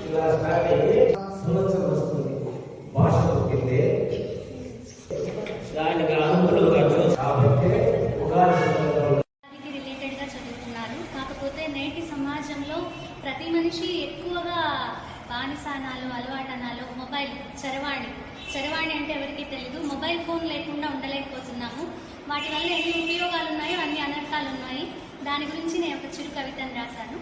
ఇలా స్టార్ట్ అయ్యి సంవత్సరం వస్తుంది. భాష పుట్టింది దానికి అనుకూలం కాదు కాబట్టి రిలేటెడ్ గా చదువుతున్నారు. కాకపోతే నేటి సమాజంలో ప్రతి మనిషి ఎక్కువగా బానిసానాలు అలవాటనాలు మొబైల్ చరవాణి అంటే ఎవరికి తెలీదు. మొబైల్ ఫోన్ లేకుండా ఉండలేకపోతున్నాము. వాటి వల్ల ఎన్ని ఉపయోగాలు ఉన్నాయో అన్ని అనర్థాలు ఉన్నాయి. దాని గురించి నేను ఒక చిరు కవితను రాశాను.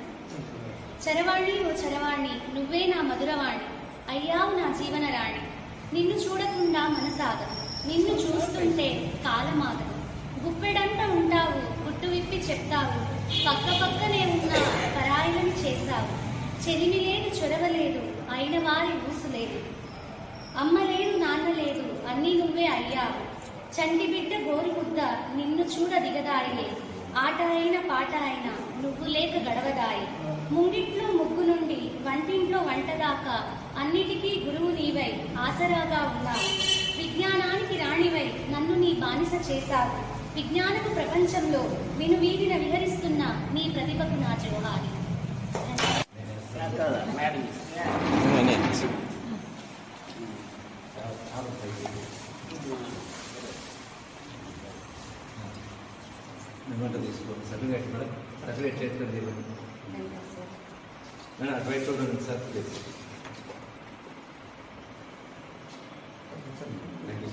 చరవాణి ఓ చరవాణి నువ్వే నా మధురవాణి, అయ్యావు నా జీవన రాణి. నిన్ను చూడకుండా మనసాగదు, నిన్ను చూస్తుంటే కాలమాగదు. గుప్పెడంట ఉంటావు, గుట్టు విప్పి చెప్తావు, పక్క పక్కనే ఉన్న పరాయిలను చేశావు. చెలిమి లేదు చొరవ లేదు, అయిన వారి ఊసు లేదు. అమ్మ లేదు నాన్న లేదు, అన్నీ నువ్వే అయ్యావు. చంటి బిడ్డ గోరు ముద్ద నిన్ను చూడ దిగదారియే. ఆట అయిన పాట అయినా నువ్వు లేక గడవదాయి. ముంగిట్లో ముగ్గు నుండి వంటింట్లో వంట దాకా అన్నిటికీ గురువు నీవై ఆసరాగా ఉన్నావు. విజ్ఞానానికి రాణివై నన్ను నీ బానిస చేశావు. విజ్ఞానపు ప్రపంచంలో వినువీధిన విహరిస్తున్న నీ ప్రతిభకు నా జోహారి. తీసుకోండి సర్టిఫికేట్ మేడం, సర్టిఫికేట్ చేతిలో తీయండి. అటువైపు చూడండి సార్ ప్లీజ్.